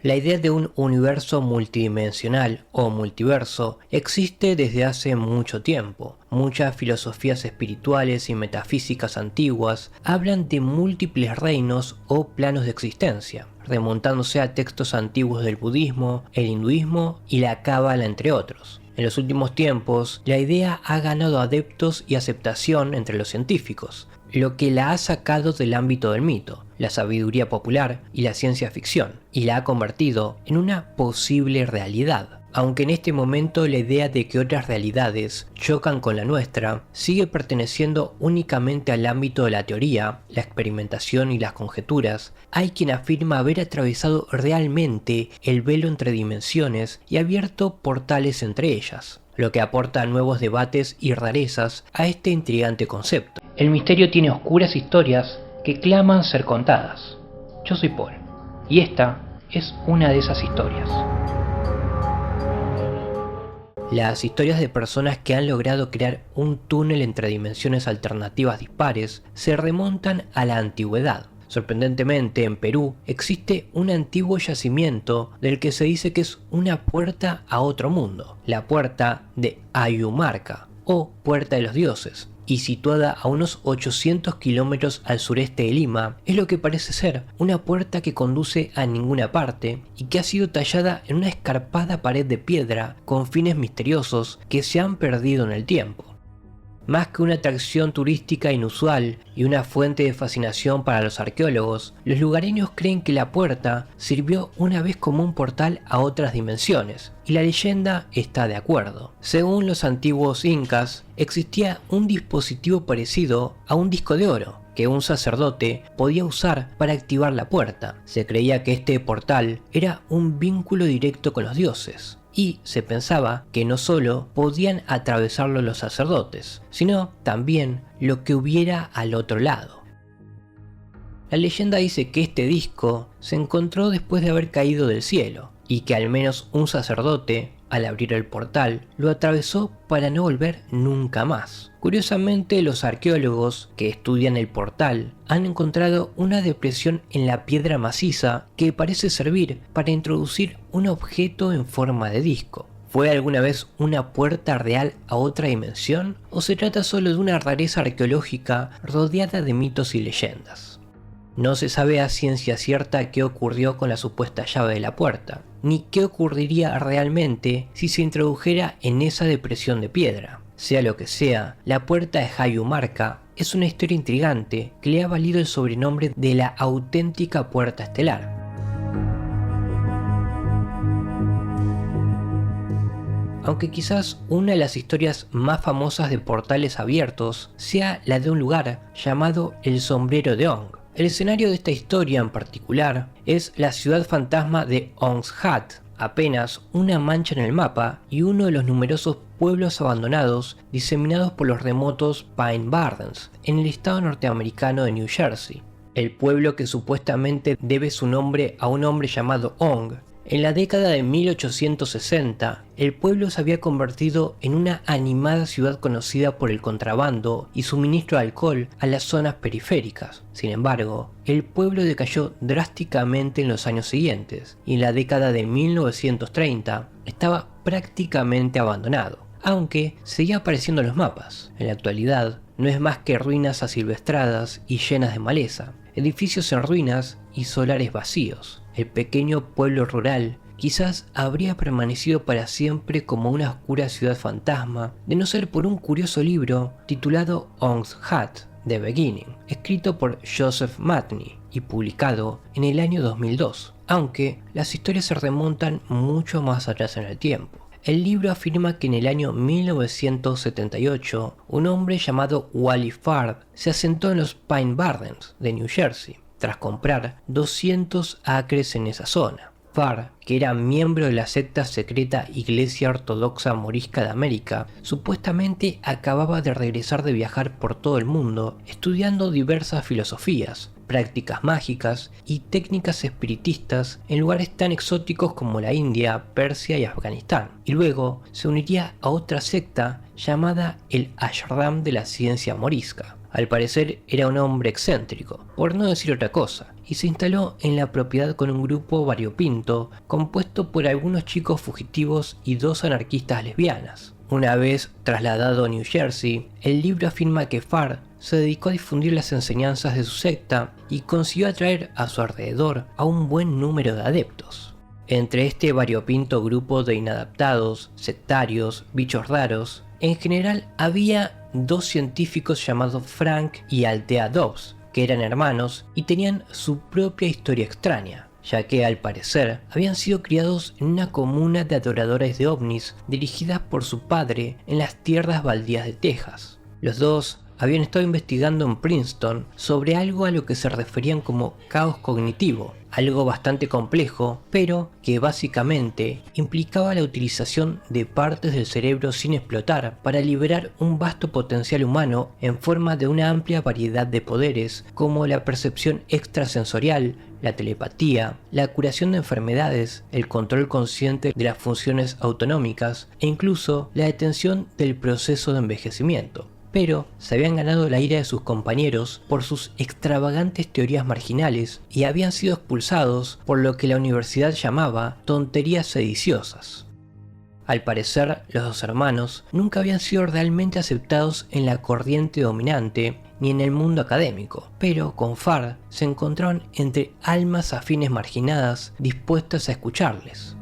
La idea de un universo multidimensional o multiverso existe desde hace mucho tiempo. Muchas filosofías espirituales y metafísicas antiguas hablan de múltiples reinos o planos de existencia, remontándose a textos antiguos del budismo, el hinduismo y la cábala, entre otros. En los últimos tiempos, la idea ha ganado adeptos y aceptación entre los científicos, lo que la ha sacado del ámbito del mito, la sabiduría popular y la ciencia ficción, y la ha convertido en una posible realidad. Aunque en este momento la idea de que otras realidades chocan con la nuestra sigue perteneciendo únicamente al ámbito de la teoría, la experimentación y las conjeturas, hay quien afirma haber atravesado realmente el velo entre dimensiones y abierto portales entre ellas, lo que aporta nuevos debates y rarezas a este intrigante concepto. El misterio tiene oscuras historias que claman ser contadas. Yo soy Paul, y esta es una de esas historias. Las historias de personas que han logrado crear un túnel entre dimensiones alternativas dispares se remontan a la antigüedad. Sorprendentemente, en Perú existe un antiguo yacimiento del que se dice que es una puerta a otro mundo, la puerta de Ayumarca o Puerta de los Dioses, y situada a unos 800 kilómetros al sureste de Lima, es lo que parece ser una puerta que conduce a ninguna parte y que ha sido tallada en una escarpada pared de piedra con fines misteriosos que se han perdido en el tiempo. Más que una atracción turística inusual y una fuente de fascinación para los arqueólogos, los lugareños creen que la puerta sirvió una vez como un portal a otras dimensiones, y la leyenda está de acuerdo. Según los antiguos incas, existía un dispositivo parecido a un disco de oro que un sacerdote podía usar para activar la puerta. Se creía que este portal era un vínculo directo con los dioses, y se pensaba que no solo podían atravesarlo los sacerdotes, sino también lo que hubiera al otro lado. La leyenda dice que este disco se encontró después de haber caído del cielo, y que al menos un sacerdote, al abrir el portal, lo atravesó para no volver nunca más. Curiosamente, los arqueólogos que estudian el portal han encontrado una depresión en la piedra maciza que parece servir para introducir un objeto en forma de disco. ¿Fue alguna vez una puerta real a otra dimensión? ¿O se trata solo de una rareza arqueológica rodeada de mitos y leyendas? No se sabe a ciencia cierta qué ocurrió con la supuesta llave de la puerta, ni qué ocurriría realmente si se introdujera en esa depresión de piedra. Sea lo que sea, la puerta de Ayumarca es una historia intrigante que le ha valido el sobrenombre de la auténtica puerta estelar. Aunque quizás una de las historias más famosas de portales abiertos sea la de un lugar llamado el Sombrero de Ong. El escenario de esta historia en particular es la ciudad fantasma de Ong's Hat, apenas una mancha en el mapa y uno de los numerosos pueblos abandonados diseminados por los remotos Pine Barrens, en el estado norteamericano de New Jersey. El pueblo, que supuestamente debe su nombre a un hombre llamado Ong, en la década de 1860, el pueblo se había convertido en una animada ciudad conocida por el contrabando y suministro de alcohol a las zonas periféricas. Sin embargo, el pueblo decayó drásticamente en los años siguientes, y en la década de 1930 estaba prácticamente abandonado, aunque seguía apareciendo en los mapas. En la actualidad, no es más que ruinas asilvestradas y llenas de maleza, edificios en ruinas y solares vacíos. El pequeño pueblo rural quizás habría permanecido para siempre como una oscura ciudad fantasma, de no ser por un curioso libro titulado Ong's Hat, The Beginning, escrito por Joseph Matney y publicado en el año 2002, aunque las historias se remontan mucho más atrás en el tiempo. El libro afirma que en el año 1978 un hombre llamado Wally Fard se asentó en los Pine Barrens de New Jersey, tras comprar 200 acres en esa zona. Fard, que era miembro de la secta secreta Iglesia Ortodoxa Morisca de América, supuestamente acababa de regresar de viajar por todo el mundo estudiando diversas filosofías, prácticas mágicas y técnicas espiritistas en lugares tan exóticos como la India, Persia y Afganistán, y luego se uniría a otra secta llamada el Ashram de la Ciencia Morisca. Al parecer era un hombre excéntrico, por no decir otra cosa, y se instaló en la propiedad con un grupo variopinto compuesto por algunos chicos fugitivos y 2 anarquistas lesbianas. Una vez trasladado a New Jersey, el libro afirma que Farr se dedicó a difundir las enseñanzas de su secta y consiguió atraer a su alrededor a un buen número de adeptos. Entre este variopinto grupo de inadaptados, sectarios, bichos raros, en general había 2 científicos llamados Frank y Althea Dobbs, que eran hermanos y tenían su propia historia extraña, ya que al parecer habían sido criados en una comuna de adoradores de ovnis dirigidas por su padre en las tierras baldías de Texas. Los dos habían estado investigando en Princeton sobre algo a lo que se referían como caos cognitivo, algo bastante complejo, pero que básicamente implicaba la utilización de partes del cerebro sin explotar para liberar un vasto potencial humano en forma de una amplia variedad de poderes como la percepción extrasensorial, la telepatía, la curación de enfermedades, el control consciente de las funciones autonómicas e incluso la detención del proceso de envejecimiento. Pero se habían ganado la ira de sus compañeros por sus extravagantes teorías marginales y habían sido expulsados por lo que la universidad llamaba tonterías sediciosas. Al parecer, los 2 hermanos nunca habían sido realmente aceptados en la corriente dominante ni en el mundo académico, pero con Farr se encontraron entre almas afines marginadas dispuestas a escucharles.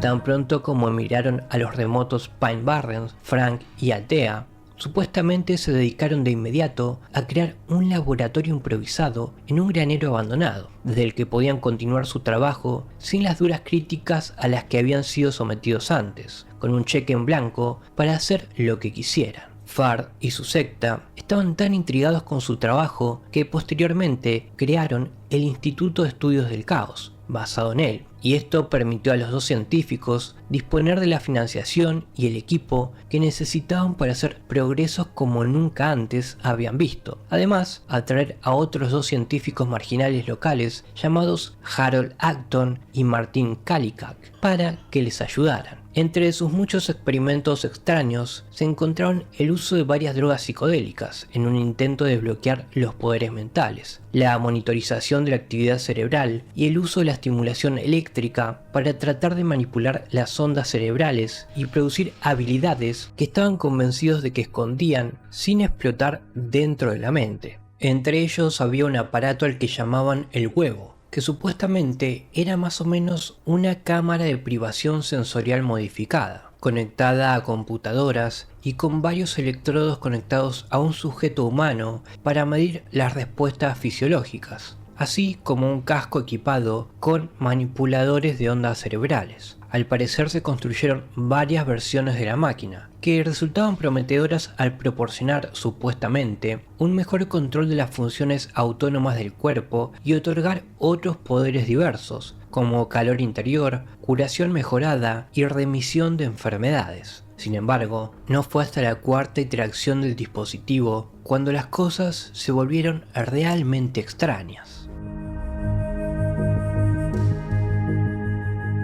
Tan pronto como emigraron a los remotos Pine Barrens, Frank y Althea, supuestamente se dedicaron de inmediato a crear un laboratorio improvisado en un granero abandonado, desde el que podían continuar su trabajo sin las duras críticas a las que habían sido sometidos antes, con un cheque en blanco para hacer lo que quisieran. Farr y su secta estaban tan intrigados con su trabajo que posteriormente crearon el Instituto de Estudios del Caos, basado en él, y esto permitió a los 2 científicos disponer de la financiación y el equipo que necesitaban para hacer progresos como nunca antes habían visto. Además, atraer a otros 2 científicos marginales locales llamados Harold Acton y Martin Kallikak para que les ayudaran. Entre sus muchos experimentos extraños se encontraron el uso de varias drogas psicodélicas en un intento de desbloquear los poderes mentales, la monitorización de la actividad cerebral y el uso de la estimulación eléctrica para tratar de manipular las ondas cerebrales y producir habilidades que estaban convencidos de que escondían sin explotar dentro de la mente. Entre ellos había un aparato al que llamaban el huevo, que supuestamente era más o menos una cámara de privación sensorial modificada, conectada a computadoras y con varios electrodos conectados a un sujeto humano para medir las respuestas fisiológicas, así como un casco equipado con manipuladores de ondas cerebrales. Al parecer se construyeron varias versiones de la máquina, que resultaban prometedoras al proporcionar, supuestamente, un mejor control de las funciones autónomas del cuerpo y otorgar otros poderes diversos, como calor interior, curación mejorada y remisión de enfermedades. Sin embargo, no fue hasta la 4ª interacción del dispositivo cuando las cosas se volvieron realmente extrañas.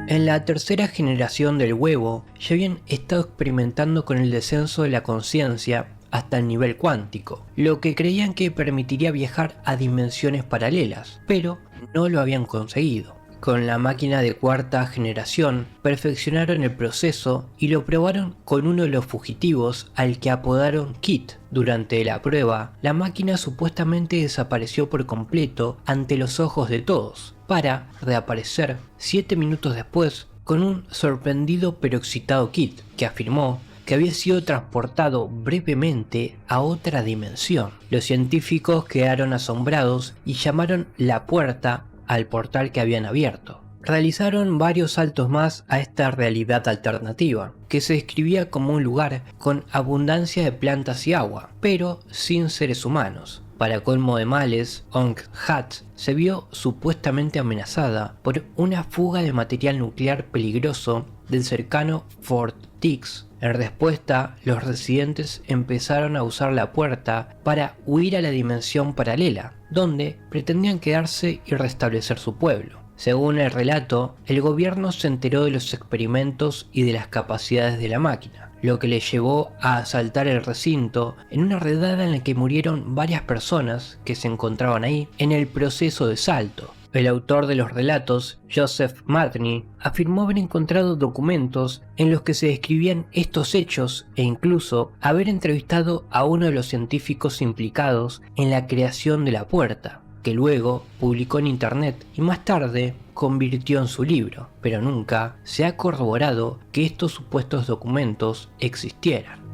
En la 3ª generación del huevo ya habían estado experimentando con el descenso de la conciencia hasta el nivel cuántico, lo que creían que permitiría viajar a dimensiones paralelas, pero no lo habían conseguido. Con la máquina de 4ª generación perfeccionaron el proceso y lo probaron con uno de los fugitivos al que apodaron Kit. Durante la prueba, la máquina supuestamente desapareció por completo ante los ojos de todos, para reaparecer 7 minutos después con un sorprendido pero excitado Kit, que afirmó que había sido transportado brevemente a otra dimensión. Los científicos quedaron asombrados y llamaron la puerta al portal que habían abierto. Realizaron varios saltos más a esta realidad alternativa, que se describía como un lugar con abundancia de plantas y agua, pero sin seres humanos. Para colmo de males, Onkh Hat se vio supuestamente amenazada por una fuga de material nuclear peligroso del cercano Fort Dix. En respuesta, los residentes empezaron a usar la puerta para huir a la dimensión paralela, donde pretendían quedarse y restablecer su pueblo. Según el relato, el gobierno se enteró de los experimentos y de las capacidades de la máquina, lo que le llevó a asaltar el recinto en una redada en la que murieron varias personas que se encontraban ahí en el proceso de salto. El autor de los relatos, Joseph Matney, afirmó haber encontrado documentos en los que se describían estos hechos e incluso haber entrevistado a uno de los científicos implicados en la creación de la puerta, que luego publicó en internet y más tarde convirtió en su libro, pero nunca se ha corroborado que estos supuestos documentos existieran.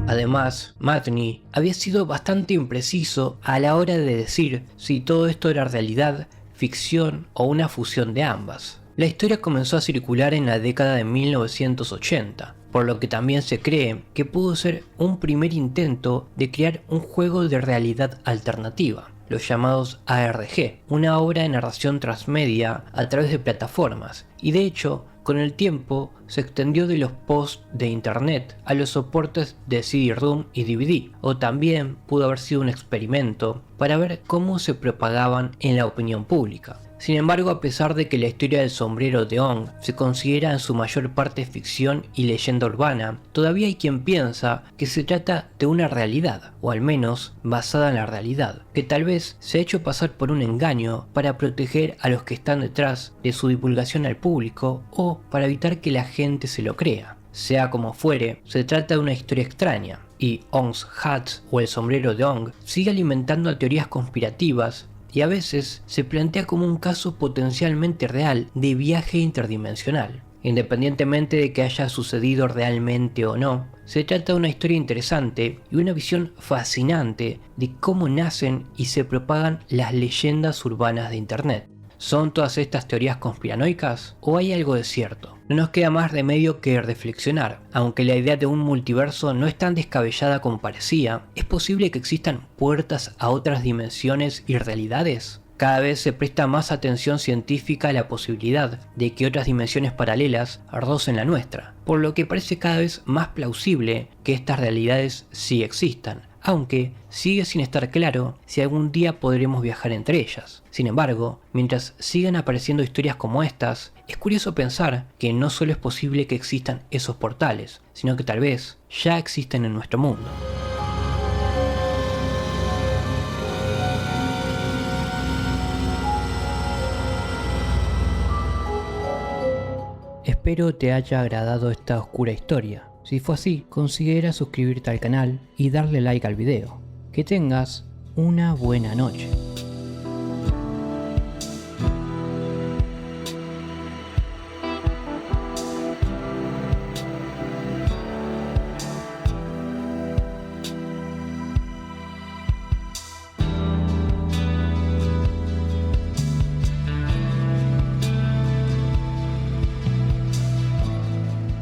Además, Matney había sido bastante impreciso a la hora de decir si todo esto era realidad, ficción o una fusión de ambas. La historia comenzó a circular en la década de 1980, por lo que también se cree que pudo ser un primer intento de crear un juego de realidad alternativa, los llamados ARG, una obra de narración transmedia a través de plataformas, y de hecho, con el tiempo se extendió de los posts de internet a los soportes de CD-ROM y DVD, o también pudo haber sido un experimento para ver cómo se propagaban en la opinión pública. Sin embargo, a pesar de que la historia del sombrero de Ong se considera en su mayor parte ficción y leyenda urbana, todavía hay quien piensa que se trata de una realidad, o al menos basada en la realidad, que tal vez se ha hecho pasar por un engaño para proteger a los que están detrás de su divulgación al público o para evitar que la gente se lo crea. Sea como fuere, se trata de una historia extraña, y Ong's Hat o el sombrero de Ong sigue alimentando a teorías conspirativas y a veces se plantea como un caso potencialmente real de viaje interdimensional. Independientemente de que haya sucedido realmente o no, se trata de una historia interesante y una visión fascinante de cómo nacen y se propagan las leyendas urbanas de internet. ¿Son todas estas teorías conspiranoicas o hay algo de cierto? No nos queda más remedio que reflexionar. Aunque la idea de un multiverso no es tan descabellada como parecía, ¿es posible que existan puertas a otras dimensiones y realidades? Cada vez se presta más atención científica a la posibilidad de que otras dimensiones paralelas rocen la nuestra, por lo que parece cada vez más plausible que estas realidades sí existan, aunque sigue sin estar claro si algún día podremos viajar entre ellas. Sin embargo, mientras sigan apareciendo historias como estas, es curioso pensar que no solo es posible que existan esos portales, sino que tal vez ya existen en nuestro mundo. Espero te haya agradado esta oscura historia. Si fue así, considera suscribirte al canal y darle like al video. Que tengas una buena noche.